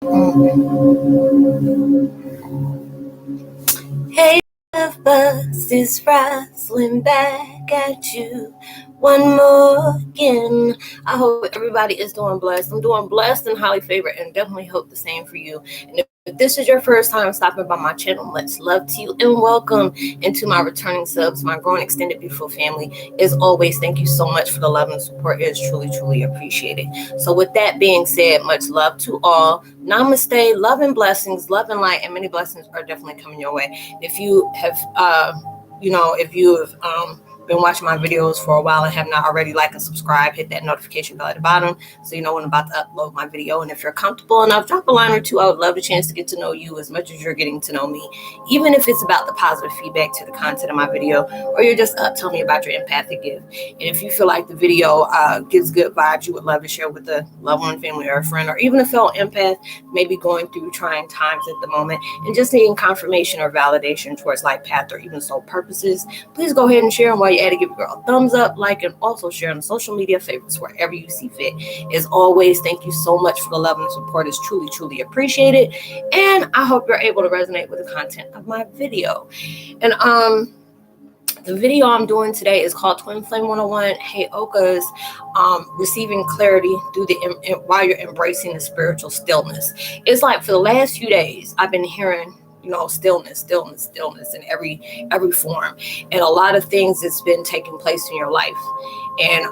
Hey, love buzz is Roslynn back at you one more again. I hope everybody is doing blessed. I'm doing blessed and highly favored, and definitely hope the same for you. And if this is your first time stopping by my channel, much love to you and welcome. into my returning subs, my growing extended beautiful family. As always, thank you so much for the love and support. It is truly, truly appreciated. So with that being said, much love to all. Namaste, love and blessings, love and light, and many blessings are definitely coming your way. If you have, if you have been watching my videos for a while and have not already, like and subscribe, hit that notification bell at the bottom so you know when I'm about to upload my video. And if you're comfortable enough, drop a line or two. I would love a chance to get to know you as much as you're getting to know me, even if it's about the positive feedback to the content of my video, or you're just telling me about your empathic gift. And if you feel like the video gives good vibes, you would love to share with a loved one, family, or a friend, or even a fellow empath maybe going through trying times at the moment and just needing confirmation or validation towards life path or even soul purposes, please go ahead and share them while you're at it. Give a girl a thumbs up, like, and also share on social media favorites wherever you see fit. As always, thank you so much for the love and support. It's truly, truly appreciated. And I hope you're able to resonate with the content of my video. And the video I'm doing today is called Twin Flame 101, Heyokas, receiving clarity through while you're embracing the spiritual stillness. It's like for the last few days, I've been hearing, stillness in every form, and a lot of things that's been taking place in your life. And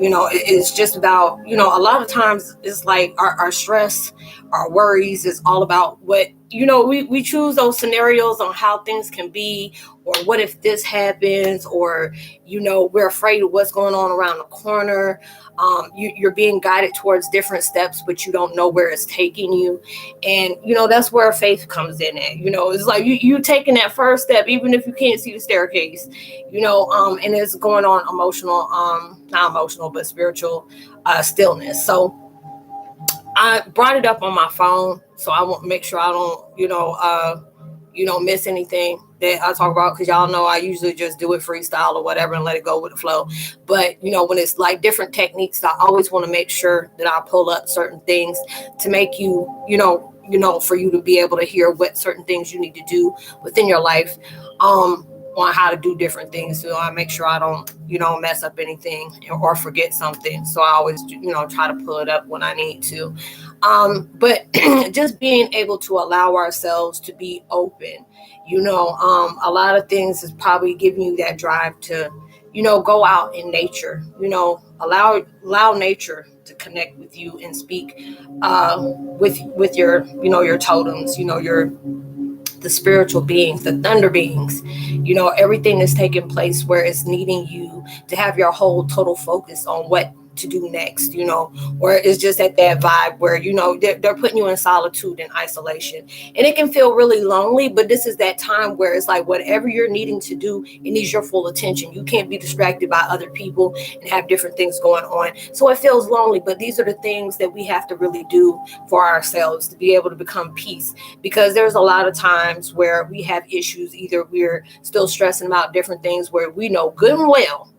it's just about, a lot of times it's like our stress, our worries is all about what, we choose those scenarios on how things can be, or what if this happens, or, we're afraid of what's going on around the corner. You're being guided towards different steps, but you don't know where it's taking you. And, that's where faith comes in at. It's like you taking that first step, even if you can't see the staircase, and it's going on emotional, not emotional, but spiritual stillness. So I brought it up on my phone, so I want to make sure I don't, miss anything that I talk about, because y'all know I usually just do it freestyle or whatever and let it go with the flow. But when it's like different techniques, I always want to make sure that I pull up certain things to make you, for you to be able to hear what certain things you need to do within your life, on how to do different things. So I make sure I don't, mess up anything or forget something. So I always, try to pull it up when I need to. But just being able to allow ourselves to be open, a lot of things is probably giving you that drive to, go out in nature, allow nature to connect with you and speak with your, your totems, the spiritual beings, the thunder beings, everything is taking place where it's needing you to have your whole total focus on what to do next, or it's just at that vibe where, they're putting you in solitude and isolation, and it can feel really lonely. But this is that time where it's like whatever you're needing to do, it needs your full attention. You can't be distracted by other people and have different things going on. So it feels lonely, but these are the things that we have to really do for ourselves to be able to become peace, because there's a lot of times where we have issues. Either we're still stressing about different things where we know good and well,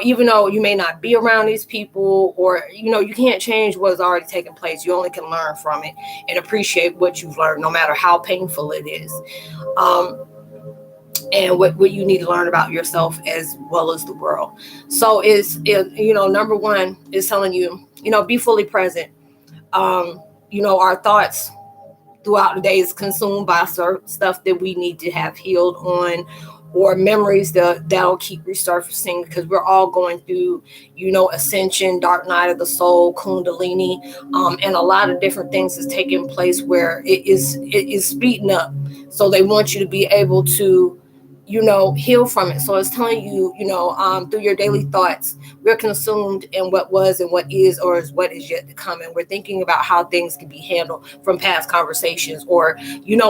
even though you may not be around these people, or, you can't change what's already taken place. You only can learn from it and appreciate what you've learned, no matter how painful it is. And what you need to learn about yourself as well as the world. So number one is telling you, be fully present. Our thoughts throughout the day is consumed by stuff that we need to have healed on, or memories that'll keep resurfacing, because we're all going through, ascension, dark night of the soul, kundalini, and a lot of different things is taking place where it is speeding up. So they want you to be able to, heal from it. So it's telling you, through your daily thoughts, we're consumed in what was and what is, or is what is yet to come. And we're thinking about how things can be handled from past conversations, or,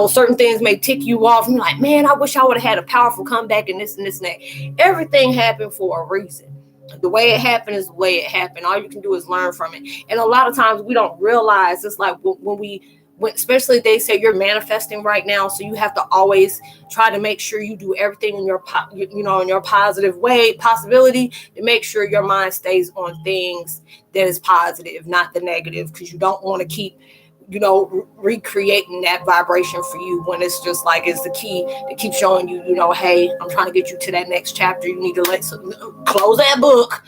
certain things may tick you off. And you're like, man, I wish I would have had a powerful comeback and this and this and that. Everything happened for a reason. The way it happened is the way it happened. All you can do is learn from it. And a lot of times we don't realize, it's like especially they say you're manifesting right now, so you have to always try to make sure you do everything in your positive way, possibility, to make sure your mind stays on things that is positive, not the negative, because you don't want to keep recreating that vibration for you, when it's just like, it's the key to keep showing you, hey, I'm trying to get you to that next chapter. You need to close that book,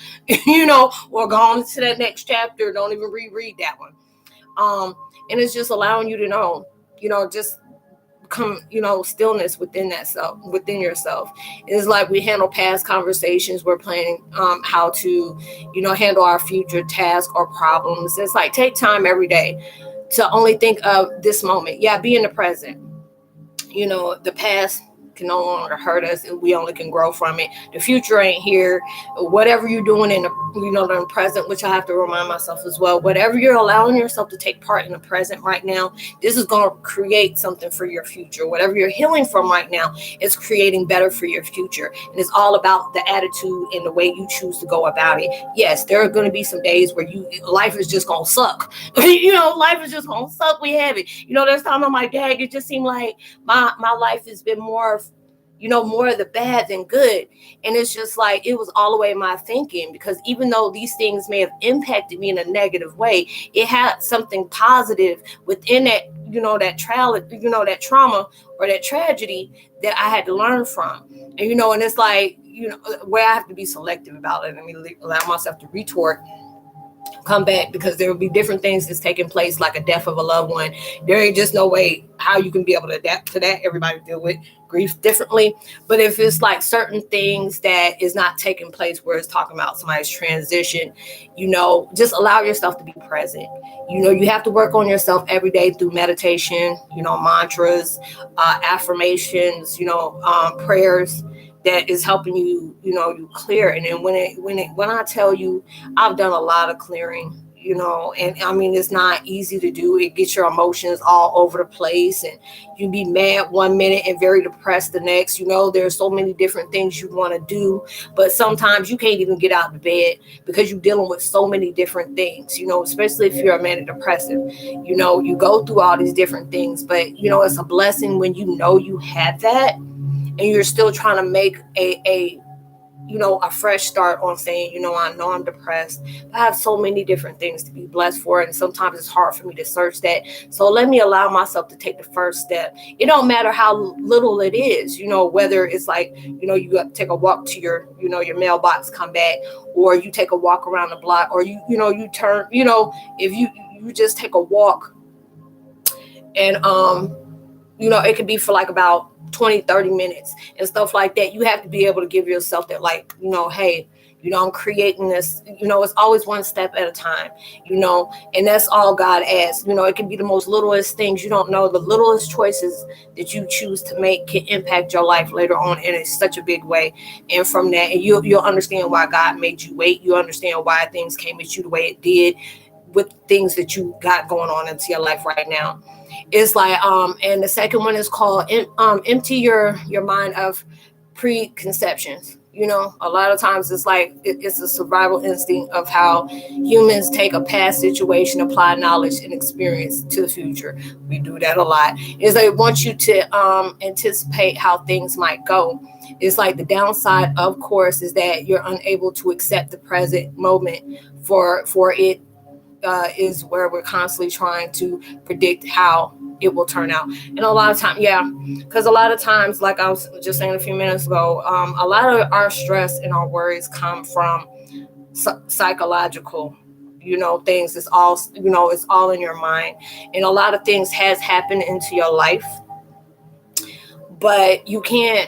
or go on to that next chapter. Don't even reread that one. And it's just allowing you to know, just come, stillness within yourself. It's like we handle past conversations. We're planning how to, handle our future tasks or problems. It's like, take time every day to only think of this moment. Yeah, be in the present. The past can no longer hurt us, and we only can grow from it. The future ain't here. Whatever you're doing in the present, which I have to remind myself as well, whatever you're allowing yourself to take part in the present right now, this is going to create something for your future. Whatever you're healing from right now, it's creating better for your future. And it's all about the attitude and the way you choose to go about it. Yes, there are going to be some days where life is just going to suck. Life is just going to suck. We have it. There's times I'm like, dang, it just seemed like my life has been more of the bad than good. And it's just like, it was all the way in my thinking, because even though these things may have impacted me in a negative way, it had something positive within that, that trauma or that tragedy that I had to learn from. And, and it's like, where I have to be selective about it. Let me allow myself to retort, come back, because there will be different things that's taking place, like a death of a loved one. There ain't just no way how you can be able to adapt to that. Everybody deal with grief differently. But if it's like certain things that is not taking place, where it's talking about somebody's transition, just allow yourself to be present. You have to work on yourself every day through meditation, mantras, affirmations, prayers, that is helping you, you clear. And then when I tell you, I've done a lot of clearing, and I mean, it's not easy to do. It gets your emotions all over the place, and you be mad one minute and very depressed the next. There's so many different things you want to do, but sometimes you can't even get out of bed because you're dealing with so many different things, especially if you're a manic depressive. You go through all these different things, but it's a blessing when you have that, and you're still trying to make a fresh start on saying, I know I'm depressed, but I have so many different things to be blessed for. And sometimes it's hard for me to search that. So let me allow myself to take the first step. It don't matter how little it is, whether it's like, you got to take a walk to your mailbox, come back, or you take a walk around the block, or you turn, if you just take a walk, and it could be for like about 20-30 minutes and stuff like that. You have to be able to give yourself that, like, hey, I'm creating this, it's always one step at a time, and that's all God asks. It can be the most littlest things. You don't know, the littlest choices that you choose to make can impact your life later on in such a big way. And from that, and you'll understand why God made you wait. You understand why things came at you the way it did, with things that you got going on into your life right now. It's like, and the second one is called empty your mind of preconceptions. A lot of times it's like, it's a survival instinct of how humans take a past situation, apply knowledge and experience to the future. We do that a lot. It's like, want you to anticipate how things might go. It's like, the downside, of course, is that you're unable to accept the present moment for it. Is where we're constantly trying to predict how it will turn out. And a lot of times, because a lot of times, like I was just saying a few minutes ago, a lot of our stress and our worries come from psychological, things. It's all, it's all in your mind. And a lot of things has happened into your life, but you can't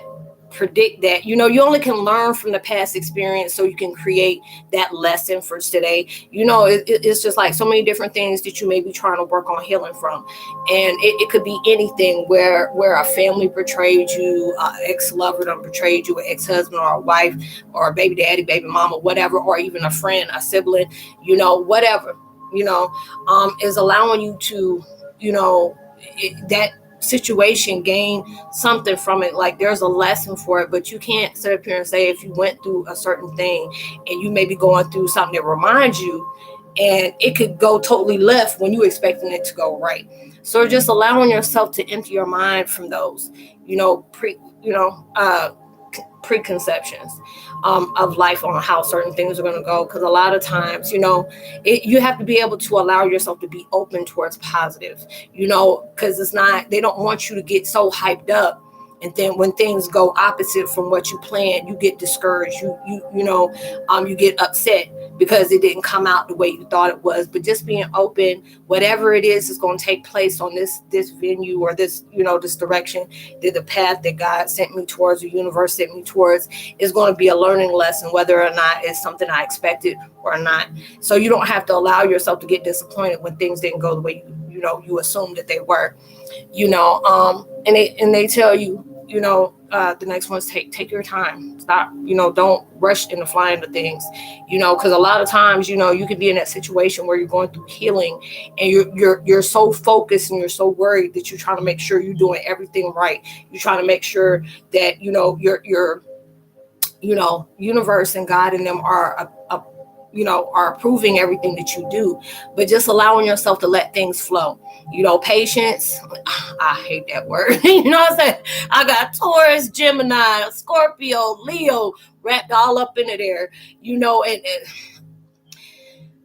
predict that. You only can learn from the past experience, so you can create that lesson for today. It's just like so many different things that you may be trying to work on healing from. And it could be anything where a family betrayed you, ex-lover done betrayed you, an ex-husband or a wife or a baby daddy, baby mama, whatever, or even a friend, a sibling, whatever, is allowing you to, that situation, gain something from it. Like, there's a lesson for it, but you can't sit up here and say, if you went through a certain thing and you may be going through something that reminds you, and it could go totally left when you expecting it to go right. So just preconceptions of life on how certain things are going to go. Because a lot of times, you have to be able to allow yourself to be open towards positive, because it's not, they don't want you to get so hyped up. And then when things go opposite from what you planned, you get discouraged. You get upset because it didn't come out the way you thought it was. But just being open, whatever it is going to take place on this venue or this direction, the path that God sent me towards, the universe sent me towards, is going to be a learning lesson, whether or not it's something I expected or not. So you don't have to allow yourself to get disappointed when things didn't go the way you assumed that they were. And they tell you, the next one's take your time. Stop, don't rush into flying to things, because a lot of times, you can be in that situation where you're going through healing and you're so focused and you're so worried that you're trying to make sure you're doing everything right. You're trying to make sure that, your universe and God and them are approving everything that you do, but just allowing yourself to let things flow. Patience, I hate that word. You know what I'm saying? I got Taurus, Gemini, Scorpio, Leo wrapped all up into there, and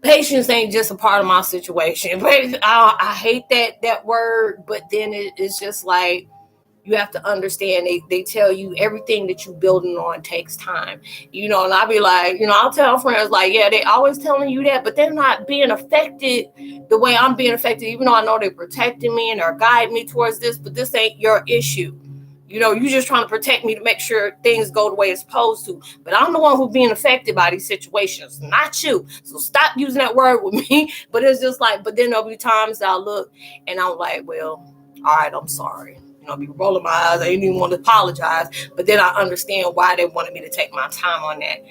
patience ain't just a part of my situation. I hate that word, but then it's just like, you have to understand, they tell you everything that you building on takes time, and I'll be like, I'll tell friends like, yeah, they always telling you that, but they're not being affected the way I'm being affected, even though I know they're protecting me and they're guiding me towards this, but this ain't your issue. You just trying to protect me to make sure things go the way it's supposed to. But I'm the one who's being affected by these situations, not you. So stop using that word with me. But it's just like, but then there'll be times I'll look and I'm like, well, all right, I'm sorry. Be rolling my eyes. I didn't even want to apologize. But then I understand why they wanted me to take my time on that.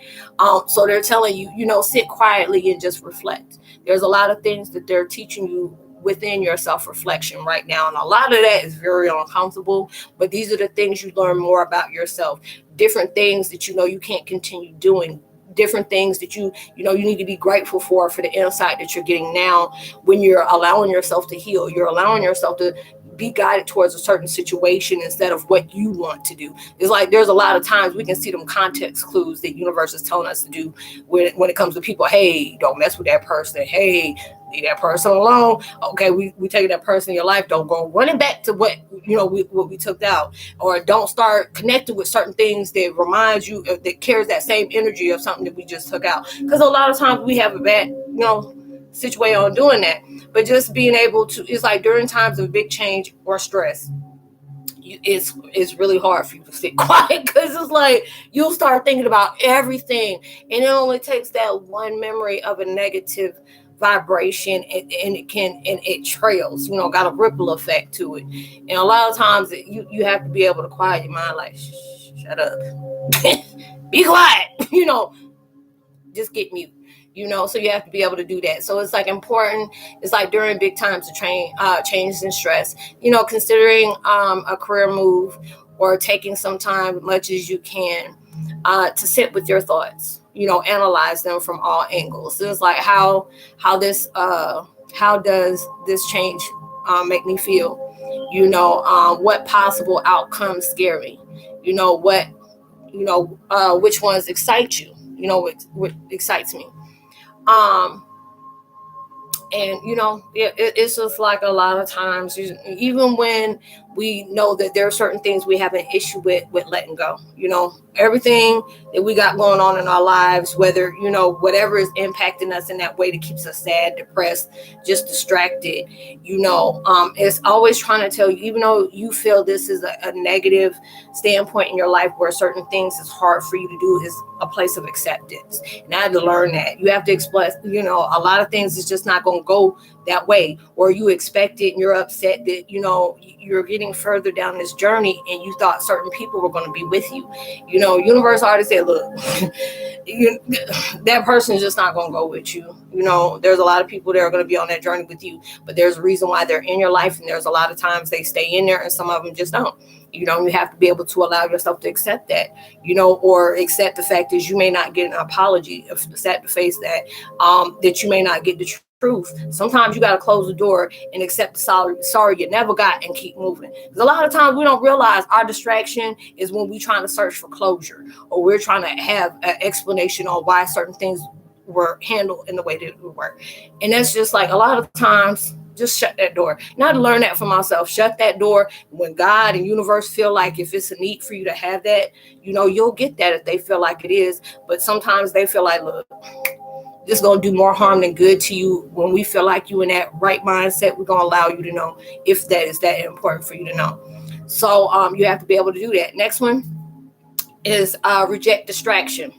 So they're telling you, sit quietly and just reflect. There's a lot of things that they're teaching you within your self-reflection right now. And a lot of that is very uncomfortable. But these are the things you learn more about yourself. Different things that you can't continue doing. Different things that you need to be grateful for the insight that you're getting now when you're allowing yourself to heal. You're allowing yourself to be guided towards a certain situation instead of what you want to do. It's like there's a lot of times we can see them context clues that universe is telling us to do when it comes to people. Hey, don't mess with that person. Hey, leave that person alone. Okay, we take that person in your life. Don't go running back to what we took out, or don't start connecting with certain things that reminds you that carries that same energy of something that we just took out. Because a lot of times we have a bad situation on doing that. But just being able to, it's like during times of big change or stress, it's really hard for you to sit quiet, because it's like you'll start thinking about everything, and it only takes that one memory of a negative vibration and it trails, got a ripple effect to it. And a lot of times you have to be able to quiet your mind, like, shut up. Be quiet, just get mute. So you have to be able to do that. So it's like important. It's like during big times of changes and stress, considering a career move or taking some time, much as you can, to sit with your thoughts, analyze them from all angles. So it's like how does this change make me feel? What possible outcomes scare me? Which ones excite you? What excites me? And it's just like a lot of times, even when we know that there are certain things we have an issue with letting go, everything that we got going on in our lives, whether, whatever is impacting us in that way that keeps us sad, depressed, just distracted, it's always trying to tell you, even though you feel this is a negative standpoint in your life where certain things is hard for you to do, is a place of acceptance. And I had to learn that you have to express, a lot of things is just not going to go that way, or you expect it and you're upset that, you're getting further down this journey and you thought certain people were going to be with you. Universe already said, look, that person is just not going to go with you. There's a lot of people that are going to be on that journey with you, but there's a reason why they're in your life. And there's a lot of times they stay in there and some of them just don't. You have to be able to allow yourself to accept that, or accept the fact that you may not get an apology, accept the face that you may not get the truth. Sometimes you got to close the door and accept the sorry you never got and keep moving. Because a lot of times we don't realize our distraction is when we're trying to search for closure, or we're trying to have an explanation on why certain things were handled in the way that it were. And that's just like a lot of times, just shut that door. Now to learn that for myself, shut that door when God and universe feel like if it's a need for you to have that, you'll get that if they feel like it is. But sometimes they feel like, look, this is going to do more harm than good to you. When we feel like you in that right mindset, we're going to allow you to know if that is that important for you to know. So you have to be able to do that. Next one is reject distraction.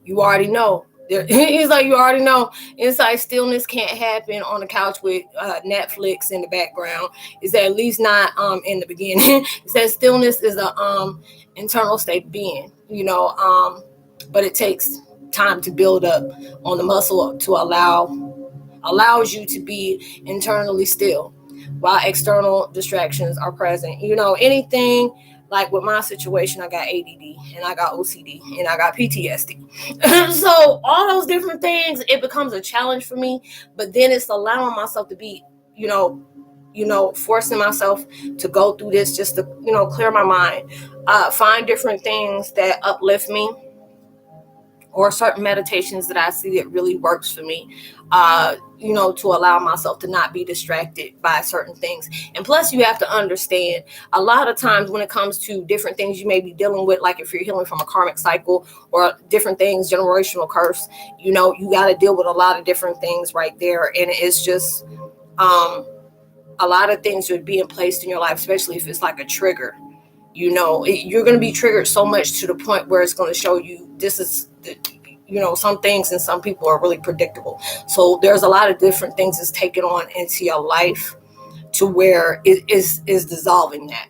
You already know. It's like you already know inside stillness can't happen on the couch with Netflix in the background. It's at least not in the beginning. It says stillness is a internal state of being, but it takes time to build up on the muscle to allows you to be internally still while external distractions are present. Anything like with my situation, I got ADD and I got OCD and I got PTSD. So all those different things, it becomes a challenge for me, but then it's allowing myself to be, forcing myself to go through this just to, clear my mind, find different things that uplift me, or certain meditations that I see that really works for me, to allow myself to not be distracted by certain things. And plus, you have to understand, a lot of times when it comes to different things you may be dealing with, like if you're healing from a karmic cycle or different things, generational curse, you got to deal with a lot of different things right there. And it's just a lot of things are being placed in your life, especially if it's like a trigger. You're going to be triggered so much to the point where it's going to show you this is, some things and some people are really predictable. So there's a lot of different things that's taken on into your life to where it is dissolving that.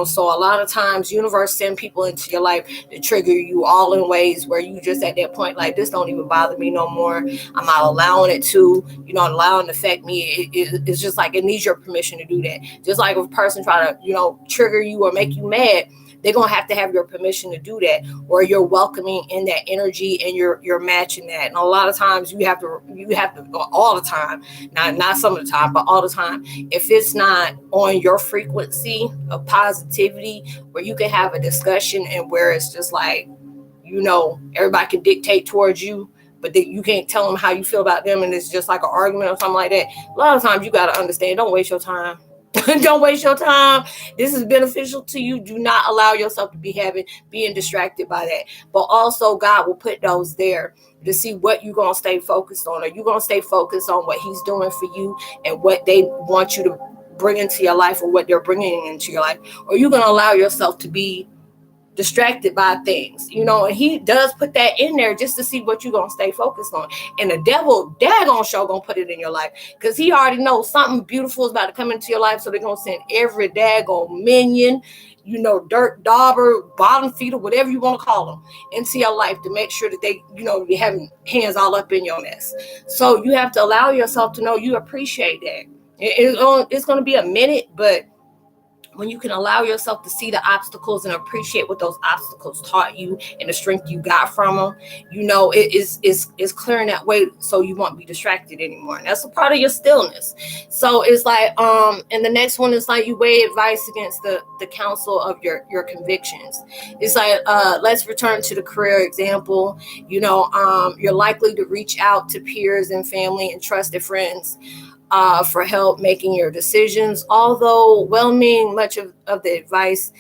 So a lot of times universe send people into your life to trigger you all in ways where you just at that point, like, this don't even bother me no more. I'm not allowing it to, allowing it to affect me. It's just like, it needs your permission to do that. Just like if a person try to, trigger you or make you mad, they're going to have your permission to do that, or you're welcoming in that energy and you're matching that. And a lot of times you have to all the time, not some of the time, but all the time, if it's not on your frequency of positivity where you can have a discussion and where it's just like, everybody can dictate towards you, but you can't tell them how you feel about them, and it's just like an argument or something like that. A lot of times you got to understand, don't waste your time. Don't waste your time. This is beneficial to you. Do not allow yourself to being distracted by that. But also God will put those there to see what you're going to stay focused on. Are you going to stay focused on what he's doing for you and what they want you to bring into your life, or what they're bringing into your life? Or are you going to allow yourself to be distracted by things, and he does put that in there just to see what you're going to stay focused on. And the devil daggone sure going to put it in your life, because he already knows something beautiful is about to come into your life. So they're going to send every daggone minion, dirt dauber, bottom feeder, whatever you want to call them, into your life to make sure that they, you're having hands all up in your mess. So you have to allow yourself to know you appreciate that. It's going to be a minute, but when you can allow yourself to see the obstacles and appreciate what those obstacles taught you and the strength you got from them, it's clearing that way so you won't be distracted anymore. And that's a part of your stillness. So it's like, and the next one is like, you weigh advice against the counsel of your convictions. It's like, let's return to the career example. You're likely to reach out to peers and family and trusted friends for help making your decisions, although well-meaning, much of the advice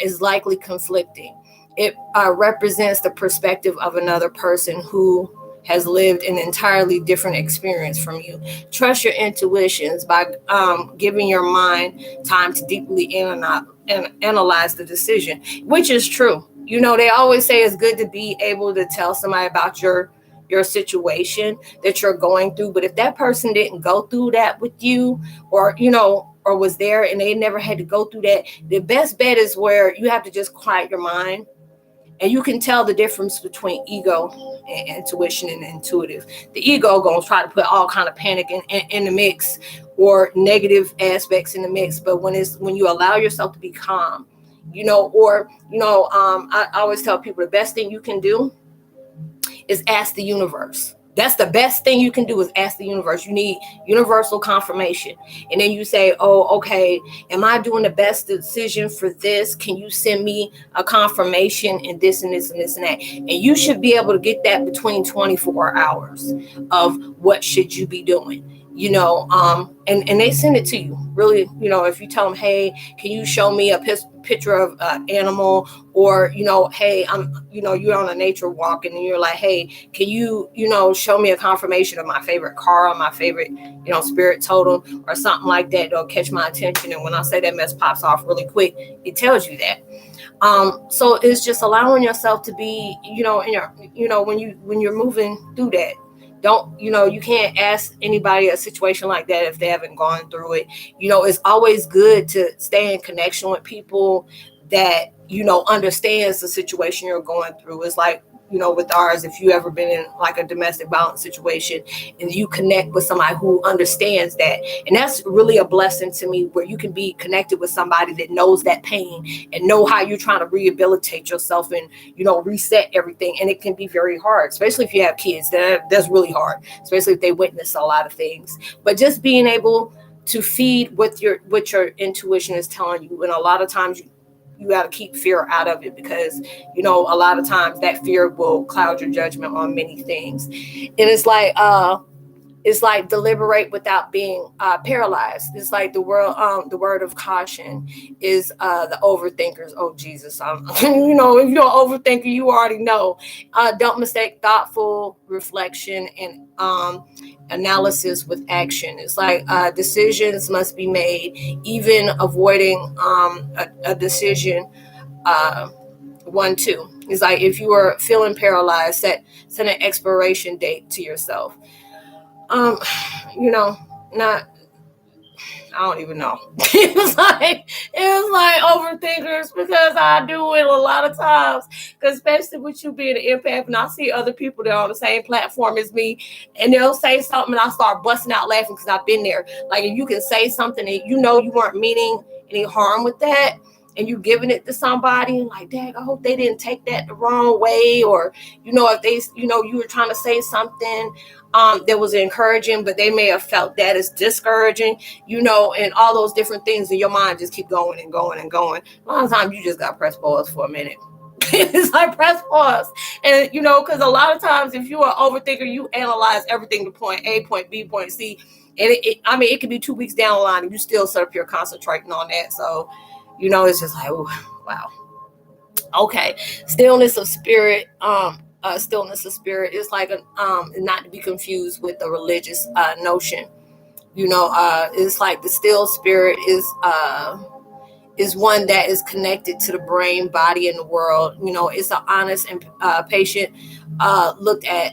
is likely conflicting. It represents the perspective of another person who has lived an entirely different experience from you. Trust your intuitions by giving your mind time to deeply analyze the decision, which is true. They always say it's good to be able to tell somebody about your situation that you're going through. But if that person didn't go through that with you, or was there and they never had to go through that, the best bet is where you have to just quiet your mind, and you can tell the difference between ego and intuition and intuitive. The ego gonna try to put all kind of panic in the mix, or negative aspects in the mix. But when you allow yourself to be calm, I always tell people the best thing you can do is ask the universe. That's the best thing you can do is ask the universe. You need universal confirmation. And then you say, oh, okay, am I doing the best decision for this? Can you send me a confirmation and this and this and this and that? And you should be able to get that between 24 hours of what should you be doing. And they send it to you. Really, if you tell them, hey, can you show me a picture of an animal, or hey, you're on a nature walk and you're like, hey, can you show me a confirmation of my favorite car or my favorite spirit totem or something like that. They'll catch my attention, and when I say that mess pops off really quick, it tells you that. So it's just allowing yourself to be in your when you're moving through that. Don't, you can't ask anybody a situation like that if they haven't gone through it. It's always good to stay in connection with people that, understands the situation you're going through. It's like, with ours, if you ever been in like a domestic violence situation and you connect with somebody who understands that. And that's really a blessing to me, where you can be connected with somebody that knows that pain and know how you're trying to rehabilitate yourself and, reset everything. And it can be very hard, especially if you have kids. That's really hard, especially if they witness a lot of things. But just being able to feed what your intuition is telling you. And a lot of times you got to keep fear out of it, because, a lot of times that fear will cloud your judgment on many things. And it's like deliberate without being paralyzed. It's like the word of caution is the overthinkers. Oh, Jesus. If you're an overthinker, you already know. Don't mistake thoughtful reflection and analysis with action. It's like decisions must be made, even avoiding a decision. 1-2. It's like, if you are feeling paralyzed, set an expiration date to yourself. Not, I don't even know. It was like overthinkers, because I do it a lot of times, because especially with you being an empath, and I see other people that are on the same platform as me, and they'll say something and I start busting out laughing because I've been there. Like, if you can say something and you weren't meaning any harm with that, and you giving it to somebody, like, dang, I hope they didn't take that the wrong way. Or, if they, you were trying to say something that was encouraging, but they may have felt that as discouraging, and all those different things, and your mind just keep going and going and going. A lot of times you just got to press pause for a minute. It's like, press pause. And, because a lot of times if you're an overthinker, you analyze everything to point A, point B, point C. And it could be 2 weeks down the line and you still sit up here concentrating on that. So, it's just like, ooh, wow. Okay. Stillness of spirit. Stillness of spirit is like not to be confused with the religious notion. It's like the still spirit is one that is connected to the brain, body, and the world. It's an honest and patient look at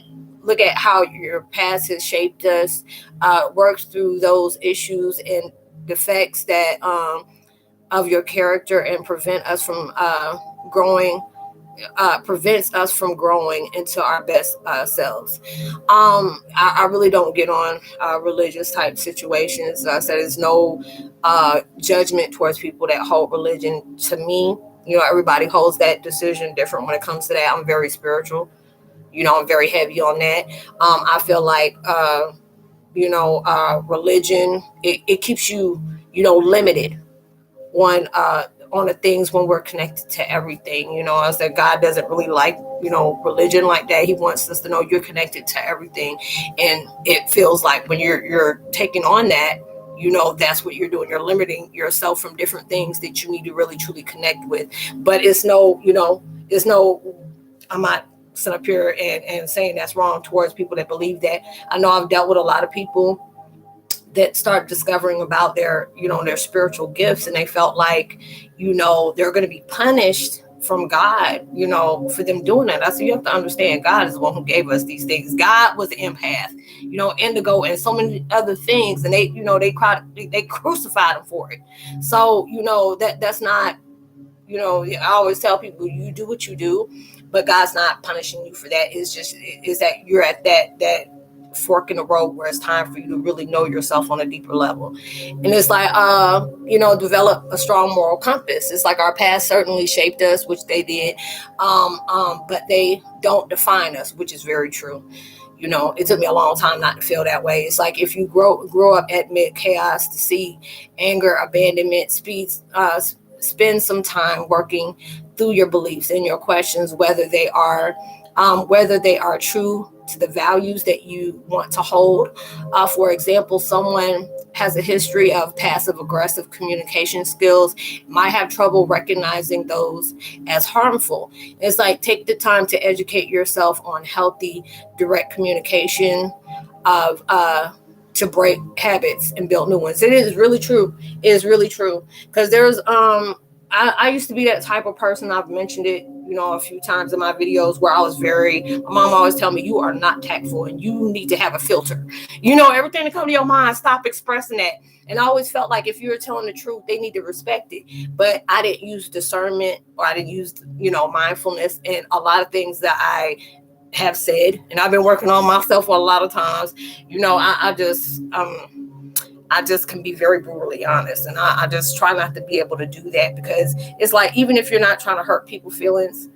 how your past has shaped us, works through those issues and defects that of your character, and prevents us from growing into our best selves. I really don't get on religious type situations. I said, there's no judgment towards people that hold religion. To me, everybody holds that decision different when it comes to that. I'm very spiritual. I'm very heavy on that. I feel like religion, it keeps you limited on the things when we're connected to everything. I said, God doesn't really like religion like that. He wants us to know you're connected to everything, and it feels like when you're taking on that, that's what you're doing. You're limiting yourself from different things that you need to really truly connect with. But it's no, I'm not sitting up here and saying that's wrong towards people that believe that. I know I've dealt with a lot of people that start discovering about their spiritual gifts, and they felt like, they're going to be punished from God, for them doing that. I said, you have to understand, God is the one who gave us these things. God was an empath, indigo, and so many other things, and they crucified him for it. So, that's not, I always tell people, you do what you do, but God's not punishing you for that. It's that you're at that fork in the road where it's time for you to really know yourself on a deeper level. And it's like, develop a strong moral compass. It's like our past certainly shaped us, which they did, but they don't define us, which is very true. It took me a long time not to feel that way. It's like if you grow up amid chaos to see anger, abandonment, spend some time working through your beliefs and your questions, whether they are true to the values that you want to hold. For example, someone has a history of passive aggressive communication skills, might have trouble recognizing those as harmful. It's like, take the time to educate yourself on healthy, direct communication of to break habits and build new ones. It is really true. It is really true. Because I used to be that type of person. I've mentioned it, a few times in my videos, where my mom always tell me, you are not tactful and you need to have a filter. Everything that comes to your mind, stop expressing that. And I always felt like if you were telling the truth, they need to respect it. But I didn't use discernment, or I didn't use, mindfulness, and a lot of things that I have said, and I've been working on myself for a lot of times. I just can be very brutally honest, and I just try not to be able to do that, because it's like, even if you're not trying to hurt people's feelings,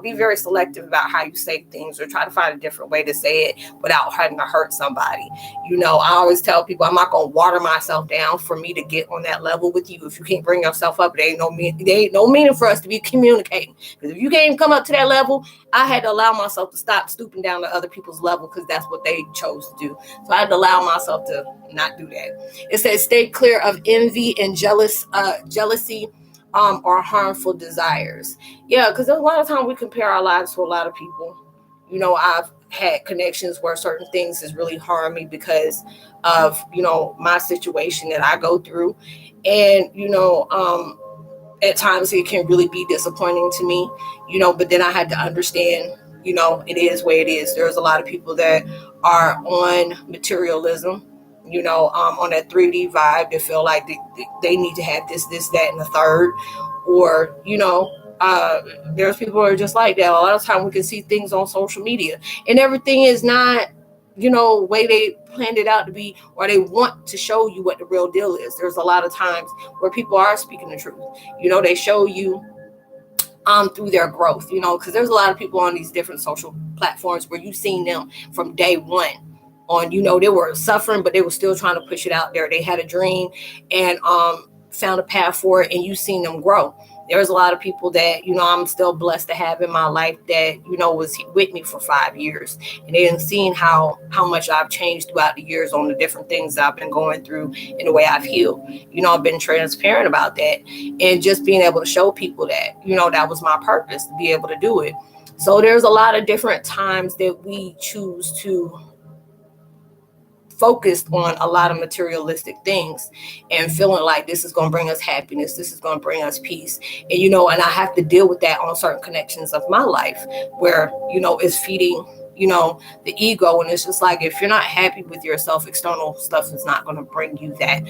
be very selective about how you say things, or try to find a different way to say it without having to hurt somebody. I always tell people, I'm not going to water myself down for me to get on that level with you. If you can't bring yourself up, there ain't no meaning for us to be communicating. Because if you can't come up to that level, I had to allow myself to stop stooping down to other people's level, because that's what they chose to do. So I had to allow myself to not do that. It says, stay clear of envy and jealousy, or harmful desires. Yeah, because a lot of times we compare our lives to a lot of people. I've had connections where certain things has really harmed me because of, my situation that I go through. And, at times it can really be disappointing to me, but then I had to understand, it is where it is. There's a lot of people that are on materialism, on that 3D vibe. They feel like they need to have this, that, and the third. Or, there's people who are just like that. A lot of time we can see things on social media, and everything is not, way they planned it out to be, or they want to show you what the real deal is. There's a lot of times where people are speaking the truth. They show you through their growth, because there's a lot of people on these different social platforms where you've seen them from day one on, they were suffering, but they were still trying to push it out there. They had a dream and found a path for it, and you've seen them grow. There's a lot of people that, I'm still blessed to have in my life that, was with me for 5 years, and they didn't see how much I've changed throughout the years on the different things that I've been going through and the way I've healed. I've been transparent about that, and just being able to show people that, that was my purpose, to be able to do it. So there's a lot of different times that we choose to focused on a lot of materialistic things and feeling like this is going to bring us happiness, this is going to bring us peace. And and I have to deal with that on certain connections of my life where it's feeding the ego. And it's just like, if you're not happy with yourself, external stuff is not going to bring you that.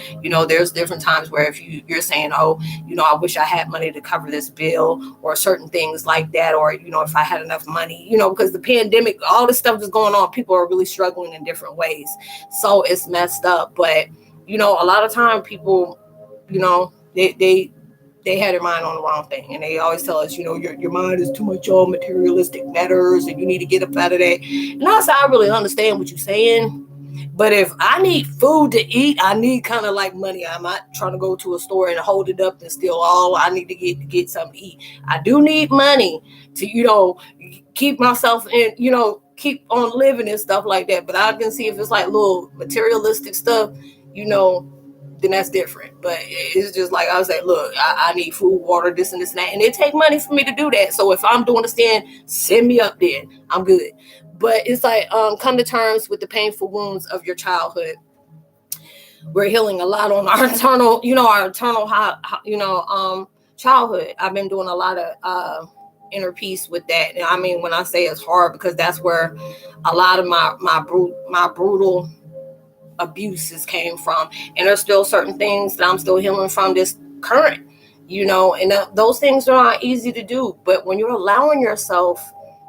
There's different times where if you're saying, oh, I wish I had money to cover this bill, or certain things like that, or if I had enough money, because the pandemic, all this stuff is going on, people are really struggling in different ways, so it's messed up. But a lot of time people, they had their mind on the wrong thing, and they always tell us, your mind is too much on materialistic matters, and you need to get up out of that. And I really understand what you're saying, but if I need food to eat, I need kind of like money. I'm not trying to go to a store and hold it up and steal all I need to get something to eat. I do need money to, keep myself in, keep on living and stuff like that. But I can see if it's like little materialistic stuff, then that's different. But it's just like I was like, look, I need food, water, this and this and that, and it take money for me to do that. So if I'm doing a stand, send me up there, I'm good. But it's like, come to terms with the painful wounds of your childhood. We're healing a lot on our internal, childhood. I've been doing a lot of inner peace with that. And I mean, when I say it's hard, because that's where a lot of my brutal abuses came from, and there's still certain things that I'm still healing from this current, and those things are not easy to do. But when you're allowing yourself,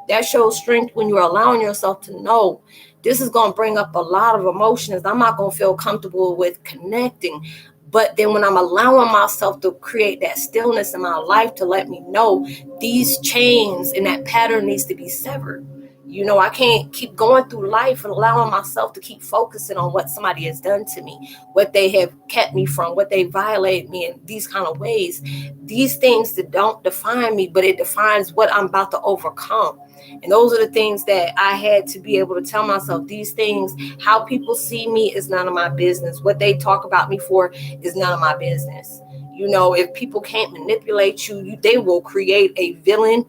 that shows strength. When you're allowing yourself to know this is going to bring up a lot of emotions, I'm not going to feel comfortable with connecting. But then when I'm allowing myself to create that stillness in my life to let me know these chains and that pattern needs to be severed, You know, I can't keep going through life and allowing myself to keep focusing on what somebody has done to me, what they have kept me from, what they violated me in these kind of ways. These things that don't define me, but it defines what I'm about to overcome. And those are the things that I had to be able to tell myself. These things, how people see me is none of my business. What they talk about me for is none of my business. You know, if people can't manipulate you, they will create a villain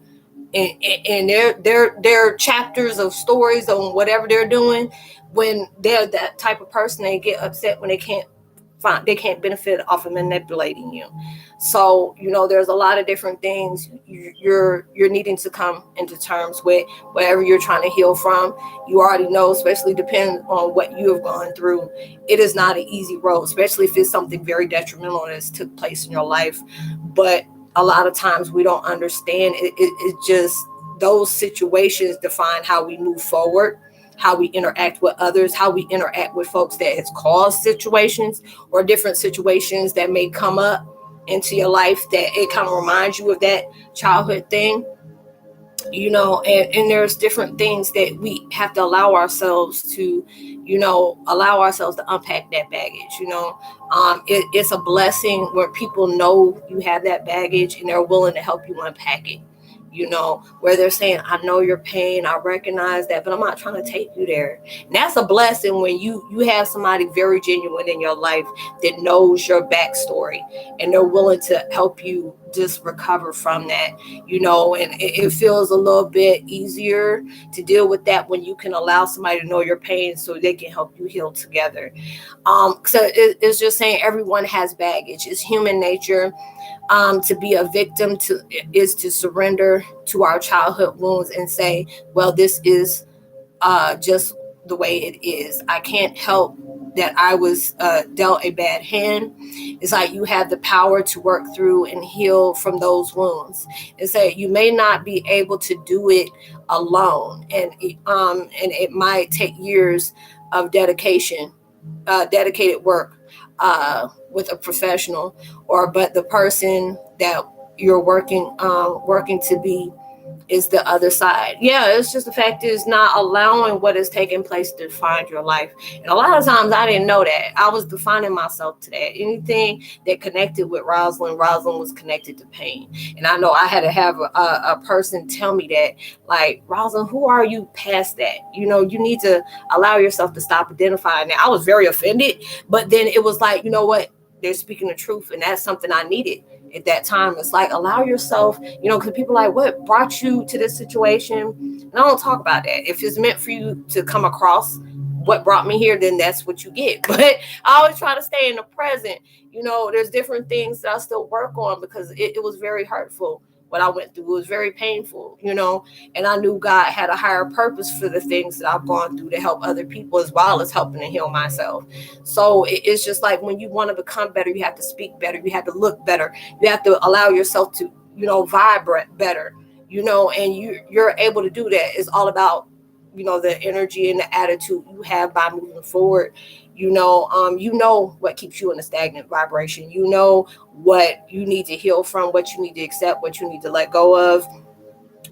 in their chapters of stories on whatever they're doing. When they're that type of person, they get upset when they can't benefit off of manipulating you. So, you know, there's a lot of different things you're needing to come into terms with, whatever you're trying to heal from. You already know, especially depending on what you have gone through, it is not an easy road, especially if it's something very detrimental that's took place in your life. But a lot of times we don't understand it just those situations define how we move forward, how we interact with others, how we interact with folks that has caused situations or different situations that may come up into your life that it kind of reminds you of that childhood thing. You know, and there's different things that we have to allow ourselves to, you know, allow ourselves to unpack that baggage. You know, it's a blessing where people know you have that baggage and they're willing to help you unpack it. You know, where they're saying, I know your pain, I recognize that, but I'm not trying to take you there. And that's a blessing when you have somebody very genuine in your life that knows your backstory and they're willing to help you just recover from that, you know. And it feels a little bit easier to deal with that when you can allow somebody to know your pain so they can help you heal together. So it's just saying everyone has baggage. It's human nature. To be a victim is to surrender to our childhood wounds and say, well, this is just the way it is. I can't help that I was dealt a bad hand. It's like you have the power to work through and heal from those wounds. And say you may not be able to do it alone, and it might take years of dedicated work with a professional, but the person that you're working to be is the other side. Yeah, it's just the fact is not allowing what is taking place to define your life. And a lot of times I didn't know that. I was defining myself to that. Anything that connected with Roslynn was connected to pain. And I know I had to have a person tell me that, like, Roslynn, who are you past that? You know, you need to allow yourself to stop identifying that. I was very offended, but then it was like, you know what? They're speaking the truth, and that's something I needed at that time. It's like, allow yourself, you know, because people are like, what brought you to this situation? And I don't talk about that. If it's meant for you to come across what brought me here, then that's what you get. But I always try to stay in the present. You know, there's different things that I still work on because it was very hurtful what I went through. It was very painful, you know, and I knew God had a higher purpose for the things that I've gone through to help other people as well as helping to heal myself. So it's just like when you want to become better, you have to speak better, you have to look better, you have to allow yourself to, you know, vibrate better, you know, and you're able to do that. It's all about, you know, the energy and the attitude you have by moving forward. You know what keeps you in a stagnant vibration. You know what you need to heal from, what you need to accept, what you need to let go of,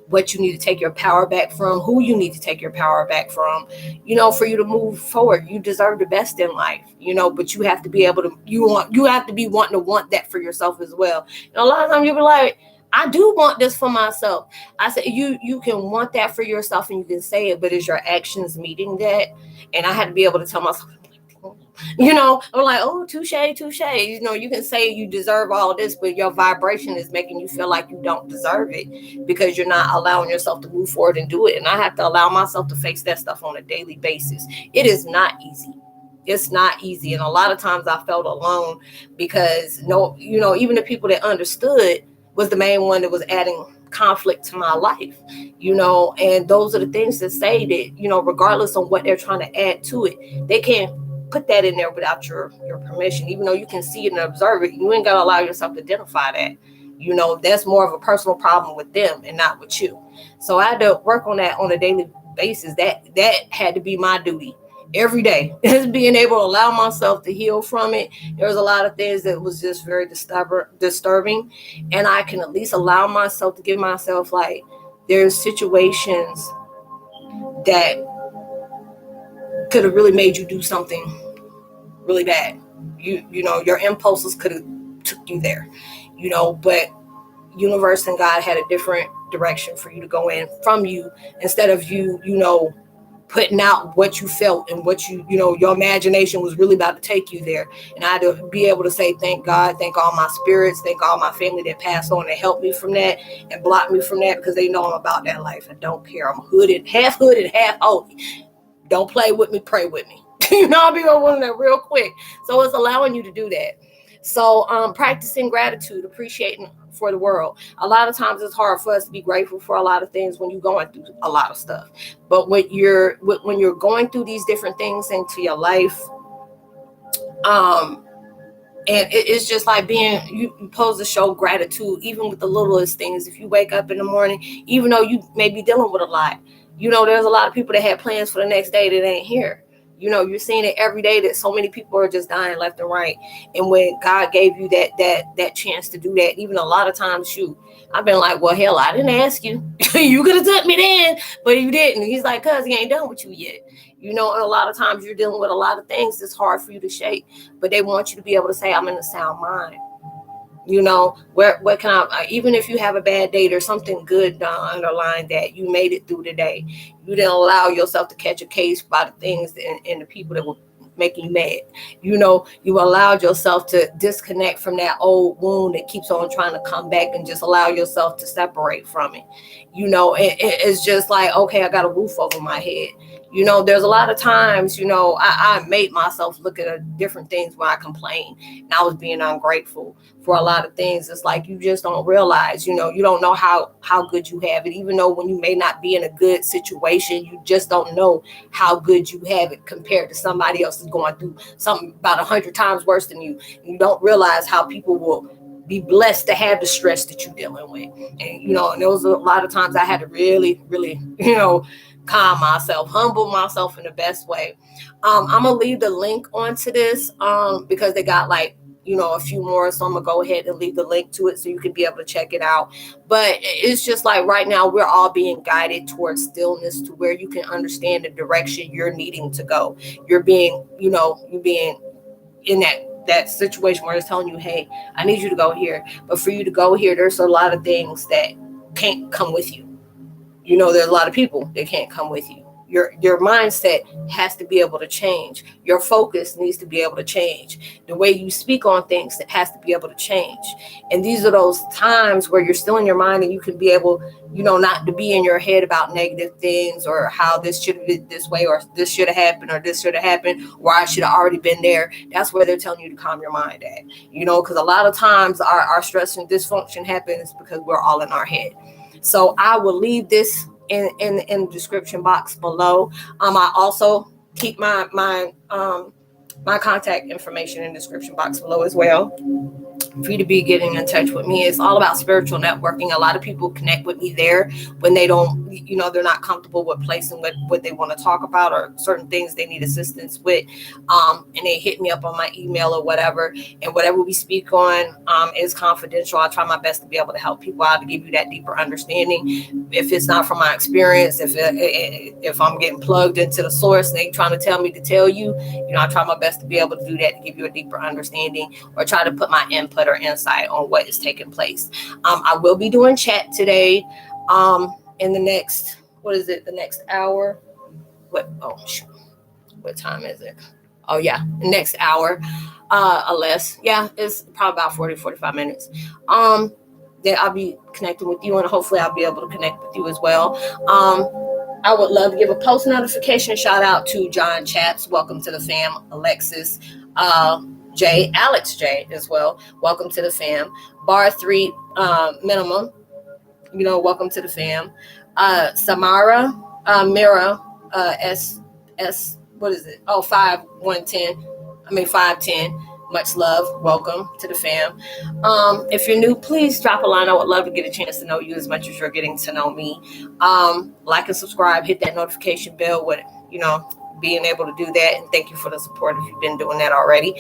what you need to take your power back from, who you need to take your power back from, you know, for you to move forward. You deserve the best in life, you know, but you have to be able to, you have to be wanting to want that for yourself as well. And a lot of times you'll be like, I do want this for myself. I said, you can want that for yourself and you can say it, but is your actions meeting that? And I had to be able to tell myself, you know, I'm like, oh, touche. You know, you can say you deserve all this, but your vibration is making you feel like you don't deserve it because you're not allowing yourself to move forward and do it. And I have to allow myself to face that stuff on a daily basis. It is not easy. It's not easy. And a lot of times I felt alone because you know, even the people that understood was the main one that was adding conflict to my life, you know. And those are the things that say that, you know, regardless of what they're trying to add to it, they can't put that in there without your permission. Even though you can see it and observe it, you ain't got to allow yourself to identify that. You know, that's more of a personal problem with them and not with you. So I had to work on that on a daily basis. That had to be my duty every day, is being able to allow myself to heal from it. There was a lot of things that was just very disturbing, and I can at least allow myself to give myself, like, there's situations that could have really made you do something really bad. You know, your impulses could have took you there, you know, but universe and God had a different direction for you to go in from you, instead of you, you know, putting out what you felt and what you know, your imagination was really about to take you there. And I had to be able to say, thank God, thank all my spirits, thank all my family that passed on and helped me from that and blocked me from that, because they know I'm about that life. I don't care. I'm hooded, half holy. Don't play with me, pray with me. You know, I'll be on one of that real quick. So it's allowing you to do that. So practicing gratitude, appreciating for the world. A lot of times it's hard for us to be grateful for a lot of things when you're going through a lot of stuff. But when you're going through these different things into your life, and it's just like you're supposed to show gratitude, even with the littlest things. If you wake up in the morning, even though you may be dealing with a lot, you know, there's a lot of people that had plans for the next day that ain't here. You know, you're seeing it every day that so many people are just dying left and right. And when God gave you that chance to do that, even a lot of times, shoot, I've been like, well, hell, I didn't ask you. You could have took me then, but you didn't. He's like, cuz he ain't done with you yet. You know, and a lot of times you're dealing with a lot of things that's hard for you to shake, but they want you to be able to say, I'm in a sound mind. You know, what can I, even if you have a bad day, there's something good underlying that you made it through the day. You didn't allow yourself to catch a case by the things and the people that were making you mad. You know, you allowed yourself to disconnect from that old wound that keeps on trying to come back, and just allow yourself to separate from it. You know, it's just like, okay, I got a roof over my head. You know, there's a lot of times, you know, I made myself look at different things when I complained, and I was being ungrateful for a lot of things. It's like, you just don't realize, you know, you don't know how good you have it. Even though when you may not be in a good situation, you just don't know how good you have it compared to somebody else is going through something about 100 times worse than you. You don't realize how people will be blessed to have the stress that you're dealing with. And, you know, and there was a lot of times I had to really, you know, calm myself, humble myself in the best way. I'm gonna leave the link onto this because they got like, you know, a few more, so I'm gonna go ahead and leave the link to it so you can be able to check it out. But it's just like right now we're all being guided towards stillness, to where you can understand the direction you're needing to go. You're being, you know, you're being in that situation where it's telling you, hey, I need you to go here. But for you to go here, there's a lot of things that can't come with you. You know, there's a lot of people that can't come with you. Your mindset has to be able to change. Your focus needs to be able to change. The way you speak on things, that has to be able to change. And these are those times where you're still in your mind, and you can be able, you know, not to be in your head about negative things, or how this should have been this way, or this should have happened, or this should have happened, or I should have already been there. That's where they're telling you to calm your mind at. You know, because a lot of times our stress and dysfunction happens because we're all in our head. So I will leave this in the description box below. I also keep my contact information in the description box below as well, for you to be getting in touch with me. It's all about spiritual networking. A lot of people connect with me there when they don't, you know, they're not comfortable with placing what they want to talk about, or certain things they need assistance with. And they hit me up on my email or whatever. And whatever we speak on is confidential. I try my best to be able to help people out, to give you that deeper understanding. If it's not from my experience, if I'm getting plugged into the source and they trying to tell me to tell you, you know, I try my best to be able to do that, to give you a deeper understanding, or try to put my input or insight on what is taking place. I will be doing chat today in the next, the next hour. What time is it? Oh yeah, the next hour or less. Yeah, it's probably about 45 minutes. That I'll be connecting with you, and hopefully I'll be able to connect with you as well. I would love to give a post notification shout out to John Chaps. Welcome to the fam. Alexis Alex J as well. Welcome to the fam. Bar 3 minimum. You know, welcome to the fam. Samara Mira S what is it? Oh, 510. Much love. Welcome to the fam. If you're new, please drop a line. I would love to get a chance to know you as much as you're getting to know me. Like and subscribe. Hit that notification bell with, you know, being able to do that. And thank you for the support if you've been doing that already.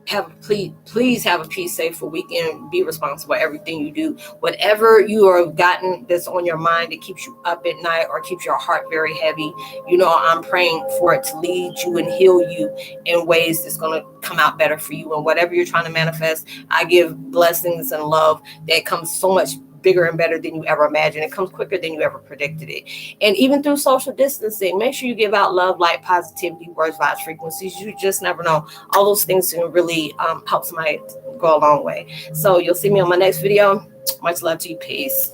please have a peace, safe weekend. Be responsible for everything you do. Whatever you are gotten that's on your mind that keeps you up at night or keeps your heart very heavy, I'm praying for it to lead you and heal you in ways that's going to come out better for you. And whatever you're trying to manifest, I give blessings and love that comes so much bigger and better than you ever imagined. It comes quicker than you ever predicted it. And even through social distancing, make sure you give out love, light, positivity, words, vibes, frequencies. You just never know. All those things can really help somebody go a long way. So you'll see me on my next video. Much love to you. Peace.